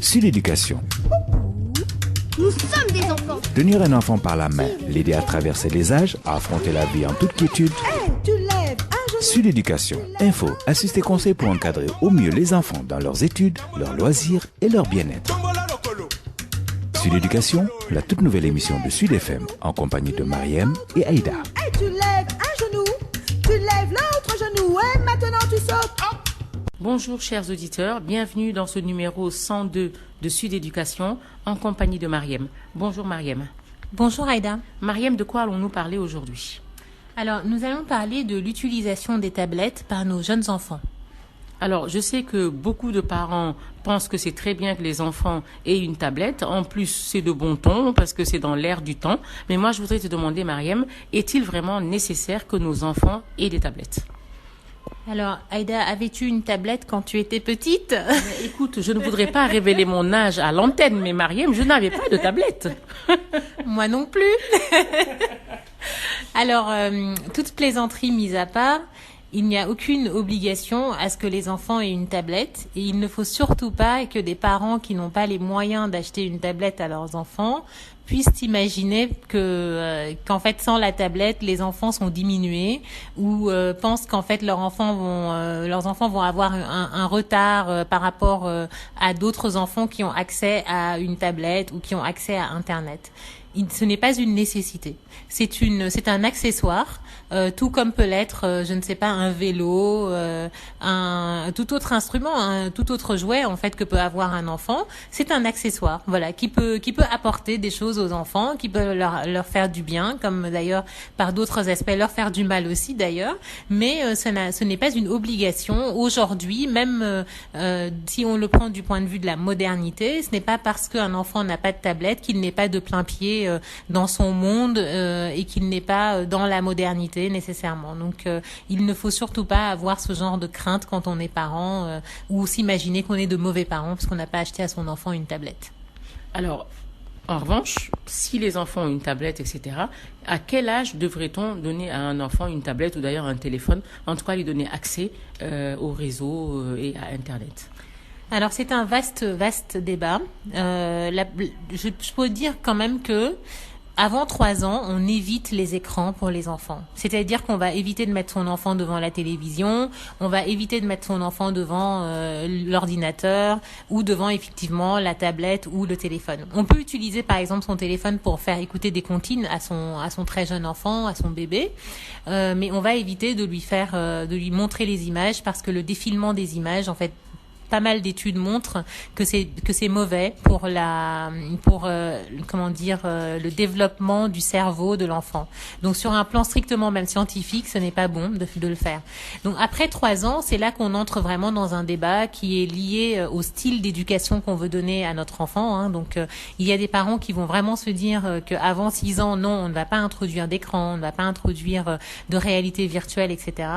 Sur l'éducation. Nous sommes des enfants. Tenir un enfant par la main, l'aider à traverser les âges, à affronter la vie en toute quiétude. Tu lèves un genou. Sur l'éducation. Info, astuces et conseils pour encadrer au mieux les enfants dans leurs études, leurs loisirs et leur bien-être. Sur l'éducation, la toute nouvelle émission de Sud FM en compagnie de Mariem et Aïda. Tu lèves un genou. Tu lèves l'autre genou. Et maintenant tu sautes. Bonjour chers auditeurs, bienvenue dans ce numéro 102 de Sud Éducation en compagnie de Mariem. Bonjour Mariem. Bonjour Aïda. Mariem, de quoi allons-nous parler aujourd'hui ? Alors, nous allons parler de l'utilisation des tablettes par nos jeunes enfants. Alors, je sais que beaucoup de parents pensent que c'est très bien que les enfants aient une tablette. En plus, c'est de bon ton parce que c'est dans l'air du temps. Mais moi, je voudrais te demander, Mariem, est-il vraiment nécessaire que nos enfants aient des tablettes ? Alors, Aïda, avais-tu une tablette quand tu étais petite ? Écoute, je ne voudrais pas révéler mon âge à l'antenne, mais Mariem, je n'avais pas de tablette. Moi non plus. Alors, toute plaisanterie mise à part, il n'y a aucune obligation à ce que les enfants aient une tablette et il ne faut surtout pas que des parents qui n'ont pas les moyens d'acheter une tablette à leurs enfants puissent imaginer qu'en fait sans la tablette les enfants sont diminués ou pensent qu'en fait leurs enfants vont avoir un retard par rapport à d'autres enfants qui ont accès à une tablette ou qui ont accès à Internet. Ce n'est pas une nécessité. C'est un accessoire, tout comme peut l'être, je ne sais pas, un vélo, un tout autre instrument, un tout autre jouet en fait que peut avoir un enfant. C'est un accessoire, voilà, qui peut apporter des choses aux enfants, qui peut leur faire du bien, comme d'ailleurs par d'autres aspects leur faire du mal aussi d'ailleurs. Mais ce n'est pas une obligation aujourd'hui, même si on le prend du point de vue de la modernité. Ce n'est pas parce qu'un enfant n'a pas de tablette qu'il n'est pas de plein pied dans son monde et qu'il n'est pas dans la modernité nécessairement. Donc il ne faut surtout pas avoir ce genre de crainte quand on est parent ou s'imaginer qu'on est de mauvais parents parce qu'on n'a pas acheté à son enfant une tablette. Alors, en revanche, si les enfants ont une tablette, etc., à quel âge devrait-on donner à un enfant une tablette ou d'ailleurs un téléphone, en tout cas lui donner accès au réseau et à Internet ? Alors c'est un vaste débat. Je peux dire quand même que avant 3 ans, on évite les écrans pour les enfants. C'est-à-dire qu'on va éviter de mettre son enfant devant la télévision, on va éviter de mettre son enfant devant l'ordinateur ou devant effectivement la tablette ou le téléphone. On peut utiliser par exemple son téléphone pour faire écouter des comptines à son très jeune enfant, à son bébé, mais on va éviter de lui montrer les images parce que le défilement des images, en fait, pas mal d'études montrent que c'est mauvais pour le développement du cerveau de l'enfant. Donc sur un plan strictement même scientifique, ce n'est pas bon de le faire. Donc après 3 ans, c'est là qu'on entre vraiment dans un débat qui est lié au style d'éducation qu'on veut donner à notre enfant, hein. Donc il y a des parents qui vont vraiment se dire qu'avant 6 ans, non, on ne va pas introduire d'écran, on ne va pas introduire de réalité virtuelle, etc.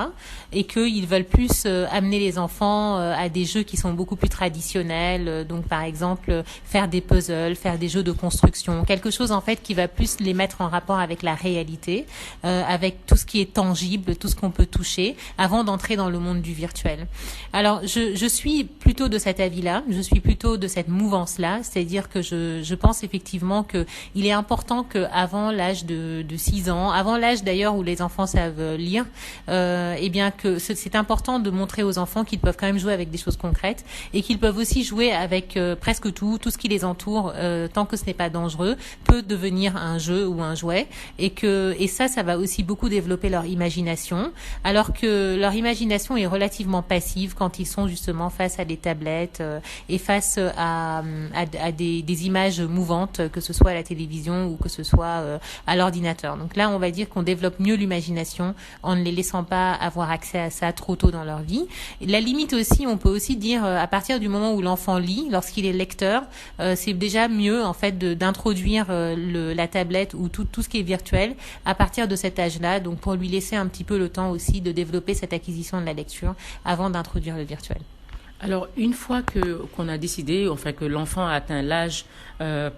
Et qu'ils veulent plus amener les enfants à des jeux qui sont beaucoup plus traditionnels, donc par exemple faire des puzzles, faire des jeux de construction, quelque chose en fait qui va plus les mettre en rapport avec la réalité, avec tout ce qui est tangible, tout ce qu'on peut toucher, avant d'entrer dans le monde du virtuel. Alors je suis plutôt de cet avis-là, je suis plutôt de cette mouvance-là, c'est-à-dire que je pense effectivement que il est important qu'avant l'âge de 6 ans, avant l'âge d'ailleurs où les enfants savent lire, eh bien que c'est important de montrer aux enfants qu'ils peuvent quand même jouer avec des choses concrètes et qu'ils peuvent aussi jouer avec presque tout ce qui les entoure, tant que ce n'est pas dangereux, peut devenir un jeu ou un jouet, et ça va aussi beaucoup développer leur imagination, alors que leur imagination est relativement passive quand ils sont justement face à des tablettes et face à des images mouvantes, que ce soit à la télévision ou que ce soit à l'ordinateur. Donc là, on va dire qu'on développe mieux l'imagination en ne les laissant pas avoir accès à ça trop tôt dans leur vie. Et la limite aussi, on peut aussi dire à partir du moment où l'enfant lit, lorsqu'il est lecteur, c'est déjà mieux en fait d'introduire la tablette ou tout ce qui est virtuel à partir de cet âge-là, donc pour lui laisser un petit peu le temps aussi de développer cette acquisition de la lecture avant d'introduire le virtuel. Alors, une fois qu'on a décidé, enfin que l'enfant a atteint l'âge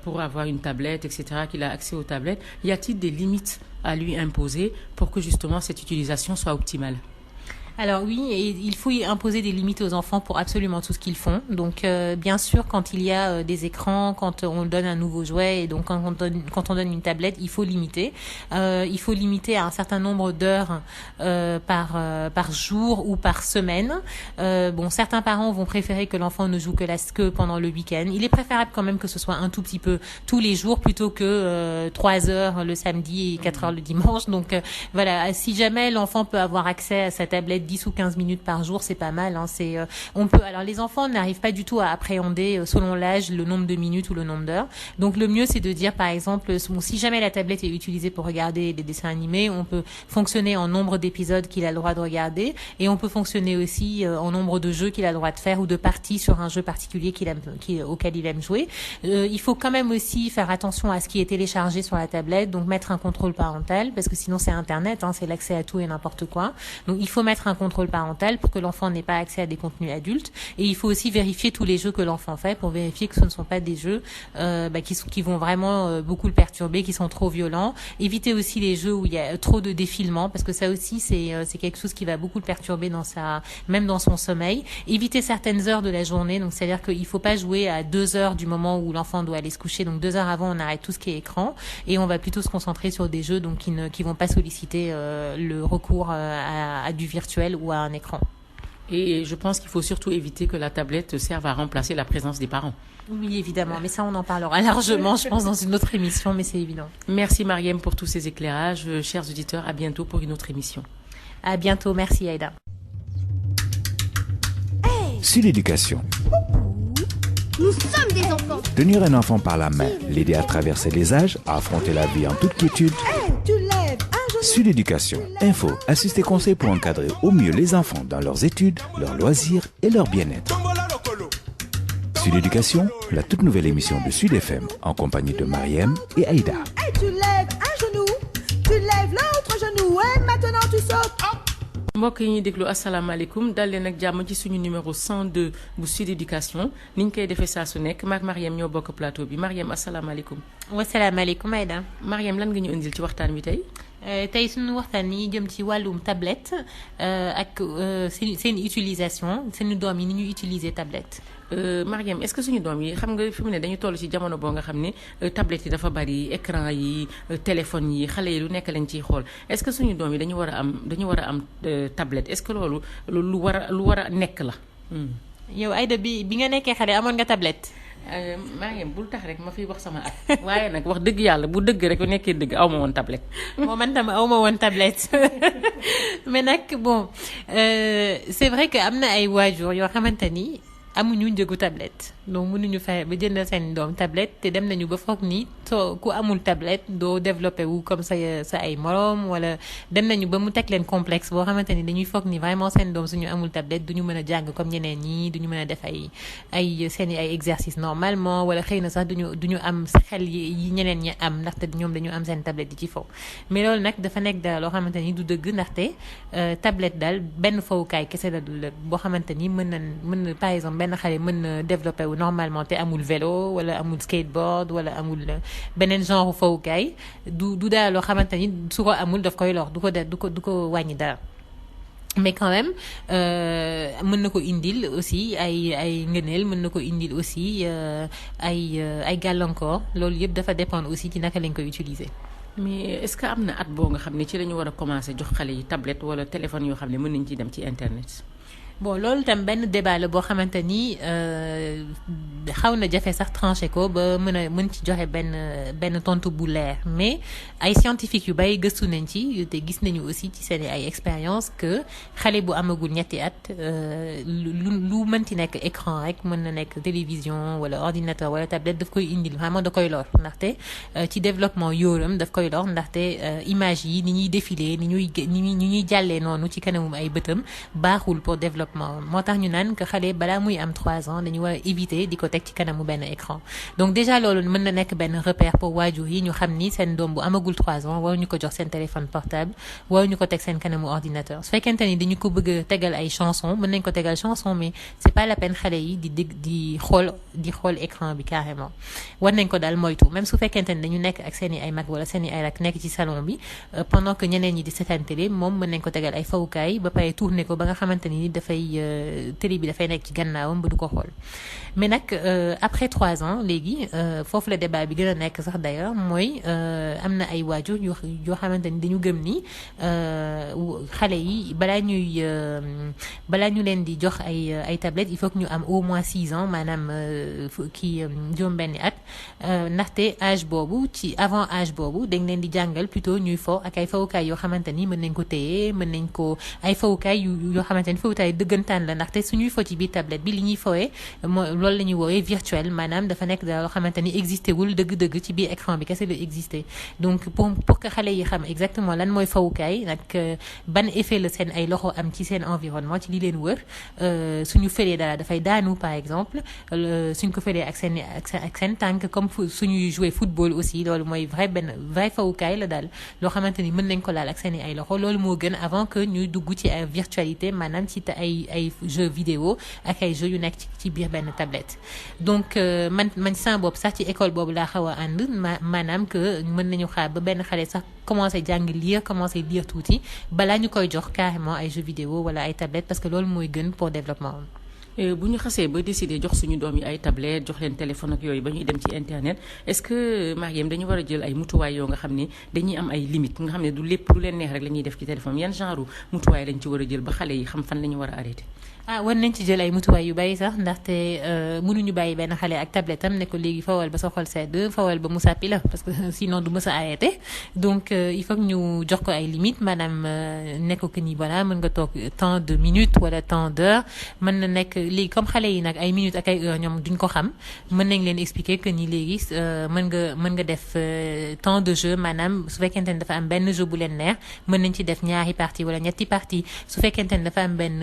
pour avoir une tablette, etc., qu'il a accès aux tablettes, y a-t-il des limites à lui imposer pour que justement cette utilisation soit optimale ? Alors oui, et il faut y imposer des limites aux enfants pour absolument tout ce qu'ils font. Donc bien sûr, quand il y a des écrans, quand on donne un nouveau jouet, et donc quand on donne une tablette, il faut limiter. Il faut limiter à un certain nombre d'heures par jour ou par semaine. Certains parents vont préférer que l'enfant ne joue que pendant le week-end. Il est préférable quand même que ce soit un tout petit peu tous les jours plutôt que 3 heures le samedi et 4 heures le dimanche. Donc voilà, si jamais l'enfant peut avoir accès à sa tablette 10 ou 15 minutes par jour, c'est pas mal. Alors les enfants n'arrivent pas du tout à appréhender selon l'âge le nombre de minutes ou le nombre d'heures. Donc le mieux c'est de dire par exemple, si jamais la tablette est utilisée pour regarder des dessins animés, on peut fonctionner en nombre d'épisodes qu'il a le droit de regarder, et on peut fonctionner aussi en nombre de jeux qu'il a le droit de faire ou de parties sur un jeu particulier auquel il aime jouer. Il faut quand même aussi faire attention à ce qui est téléchargé sur la tablette, donc mettre un contrôle parental, parce que sinon c'est Internet, c'est l'accès à tout et n'importe quoi. Donc il faut mettre un contrôle parental pour que l'enfant n'ait pas accès à des contenus adultes, et il faut aussi vérifier tous les jeux que l'enfant fait pour vérifier que ce ne sont pas des jeux qui vont vraiment beaucoup le perturber, qui sont trop violents. Éviter aussi les jeux où il y a trop de défilements, parce que ça aussi c'est quelque chose qui va beaucoup le perturber même dans son sommeil. Éviter certaines heures de la journée, donc c'est-à-dire qu'il faut pas jouer à 2 heures du moment où l'enfant doit aller se coucher, donc 2 heures avant on arrête tout ce qui est écran, et on va plutôt se concentrer sur des jeux donc qui vont pas solliciter le recours à du virtuel ou à un écran. Et je pense qu'il faut surtout éviter que la tablette serve à remplacer la présence des parents. Oui, évidemment, mais ça on en parlera largement, je pense, dans une autre émission, mais c'est évident. Merci Mariam pour tous ces éclairages. Chers auditeurs, à bientôt pour une autre émission. À bientôt, merci Aïda. Sud Éducation. Nous sommes des enfants. Tenir un enfant par la main, l'aider à traverser les âges, à affronter la vie en toute quiétude. Tu lèves un genou. Sud Éducation. Info, assistés conseils pour encadrer au mieux les enfants dans leurs études, leurs loisirs et leur bien-être. Sud Éducation, la toute nouvelle émission de Sud FM en compagnie de Mariam et Aïda. Tu lèves un genou, tu lèves l'autre genou, et maintenant tu sautes. mbokk yi ñuy déglu asalaamaaleykum dal leen ak jàmm ci suñu numéro 102 bu Sud Éducation ni ñu koy defee saa su nekk maak Mariam ñoo bokk plateau bi Mariam asalaamaaleykum. wasalaamaaleykum Aïda. Mariam lan nga ñu indil ci waxtaan wi tey. tey suñu waxtaan yi jëm ci wàllum tablette ak seen utilisation suñu doom yi ni ñuy utiliser tablette. Mariam est-ce que suñu doom yi xam nga fi mu ne dañu toll ci jamono boo nga xam ne tablette yi dafa bari écran yi téléphone yi xale yi lu nekk lañ ciy xool est-ce que suñu doom yi dañu war a am tablette est-ce que loolu lu war a nekk la. yow Aïda bi nga nekkee xale amoon nga tablette. Mariam bul tax rek ma fiy wax sama at waaye nag wax dëgg yàlla bu dëgg rek bu nekkee dëgg aw ma woon tablette. man tam aw ma woon tablette mais nag bon c'est vrai que am na ay waajur yoo xamante ni amuñu njëgu tablette donc mënuñu fexe ba jëndal seen doom tablette te dem nañu ba foog ni ku amul tablette doo développé wu comme sa ay moroom, wala dem nañu ba mu teg leen complexe boo xamante ni dañuy foog ni vraiment seen doom suñu amul tablette duñu mën a jàng comme ñeneen ñi, duñu mën a def ay exercice normalement, wala xëy na sax duñu am xel yi ñeneen ñi am ndaxte ñoom dañu am seen tablette di ci fo. mais loolu nag dafa nekk daal loo xamante ni du dëgg ndaxte tablette daal benn fowukaay kese la boo xamante ni mën na par exemple benn xale mën na développé wu normalement te amul vélo wala amul skateboard wala amul beneen genre fowukaay du daal loo xamante ni su ko amul daf koy lor du ko wàññi dara. mais quand même mën na ko indil aussi ay ngëneel, mën na ko indil aussi ay gàllankoor. loolu yëpp dafa dépendre aussi ci naka lañ koy utiliser. mais est-ce que am na at boo nga xam ne ci la ñu war a commencer jox xale yi tablette wala téléphone yoo xam ne mën nañ ci dem ci internet. bon loolu tam benn débat la boo xamante ni xaw na jafe sax tranché ko ba mën ci joxe benn tontu bu leer, mais ay scientifique yu bay gëstu nañ ci te gis nañu aussi ci seen ay expérience que xale bu amagul ñetti at lu mënti nekk écran rek mën na nekk télévision wala ordinateur wala tablette daf koy indil vraiment da koy lor ndaxte ci développement yóoram daf koy lor ndaxte image yi ni ñuy défiler ni ñuy jàllee noonu ci kanamum ay bëtam baaxul pour développer développement moo tax ñu naan que xale balaa muy am 3 ans dañu war a éviter di ko teg ci kanamu benn écran donc déjà loolu mën na nekk benn repère pour waajur yi ñu xam ni seen doom bu amagul 3 ans waruñu ko jox seen téléphone portable waruñu ko teg seen kanamu ordinateur su fekkente ni dañu ko bëgg a tegal ay chanson mën nañ ko tegal chanson mais c'est pas la peine xale yi di xool écran bi carrément war nañ ko daal moytu même su fekkente ni dañu nekk ak seen i ay mag wala seen i ay rak nekk ci salon bi pendant que ñeneen ñi di seetaan télé moom mën nañ ko tegal ay fawukaay ba pare tourner ko ba nga xamante ni télé bi dafay nekk ci gannaawam ba du ko xool mais nag après 3 ans léegi foofu la débat bi gën a nekk sax d'ailleurs mooy am na ay waajur yoo xamante ni dañu gëm ni xale yi balaa ñu leen di jox ay tablettes il faut que ñu am au moins 6 ans maanaam juróom-benni at ndaxte âge boobu avant âge boobu dañ leen di jàngal plutôt ñuy fo ak ay fawukaay yoo xamante ni mën nañ ko téye mën nañ ko ay fawukaay yoo xamante ni fawukaay dëggantaan la ndaxte suñuy fo ci biir tablette bi li ñuy fowee loolu la ñuy woowee virtuel maanaam dafa nekk daal loo xamante ni existé wul dëgg-dëgg ci biir écran bi kese la existé donc pour que xale yi xam exactement lan mooy fawukaay nag ban effet la seen ay loxo am ci seen environnement ci li leen wër suñu fëlee dara dafay daanu par exemple suñ ko fëlee ak seen tànk comme suñuy jouer football aussi loolu mooy vrai fawukaay la daal loo xamante ni mën nañ ko laal ak seen ay loxo loolu moo gën avant que ñuy dugg ci ay virtualité maanaam ci ay jeux vidéo ak ay jeux yu nekk ci biir benn tablette donc man sama bopp sax ci école boobu laa xaw a ànd maanaam que mën nañu xaar ba benn xale sax commencé jàng commencé lire tuuti balaa ñu koy jox carrément ay jeux vidéo wala ay tablettes parce que loolu mooy gën pour développement bu ñu xasee ba décider jox suñu doom yi ay tablette jox leen téléphone ak yooyu ba ñuy dem ci internet est-ce que Mariam dañu war a jël ay mutuwaay yoo nga xam ne dañuy am ay limites nga xam ne du lépp lu leen neex rek la ñuy def ci téléphone yan genre mutuwaay lañ ci war a jël ba xale yi xam fan la ñu war a arrêter. war nañ ci jël ay mutuwaay yu bàyyi sax ndaxte mënuñu bàyyi benn xale ak tablette am ne ko léegi fawal ba sa xol sedd fawal ba mu sàppi la parce que sinon du mës a arrêté donc il faut que ñu jox ko ay limites maanaam ne ko que ni voilà mën nga toog tant de minutes wala tant d'heures mën na nekk léegi comme xale yi nag ay minutes ak ay heures ñoom duñ ko xam mën nañ leen expliquer que ni léegi mën nga def temps de jeu maanaam su fekkente ne dafa am benn jeu bu leen neex mën nañ ci def ñaari partie wala ñetti partie su fekkente ne dafa am benn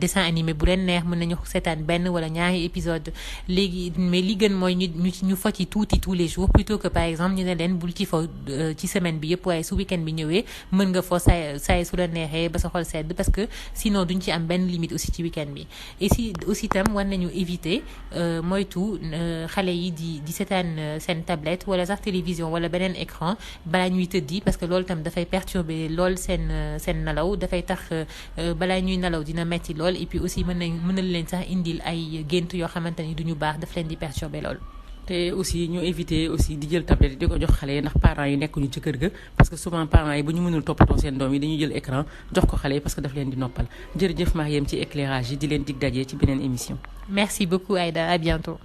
dessin animé bu leen neex mën nañu seetaan benn wala ñaari épisode léegi mais li gën mooy ñu fo ci tuuti tous les jours plutôt que par exemple ñu ne leen bul ci fo ci semaine bi yëpp waaye su week-end bi ñëwee mën nga fo saay su la neexee ba sa xol sedd parce que sinon duñ ci am benn limite aussi ci week-end bi et si aussi tam war nañu éviter moytu xale yi di seetaan seen tablette wala sax télévision wala beneen écran balaa ñuy tëddi parce que loolu tam dafay perturber lool seen nalaw dafay tax balaa ñuy nalaw dina metti lool et puis aussi mën na leen sax indil ay gént yoo xamante ni duñu baax daf leen di perturber lool. te aussi ñu éviter aussi di jël tablette di ko jox xale yi ndax parents yi nekkuñu ci kër ga parce que souvent parents yi bu ñu mënul toppatoo seen doom yi dañuy jël écran jox ko xale yi parce que daf leen di noppal jërëjëf Mariam ci éclairage yi di leen dig daje ci beneen émission. Merci beaucoup Aïda, à bientôt.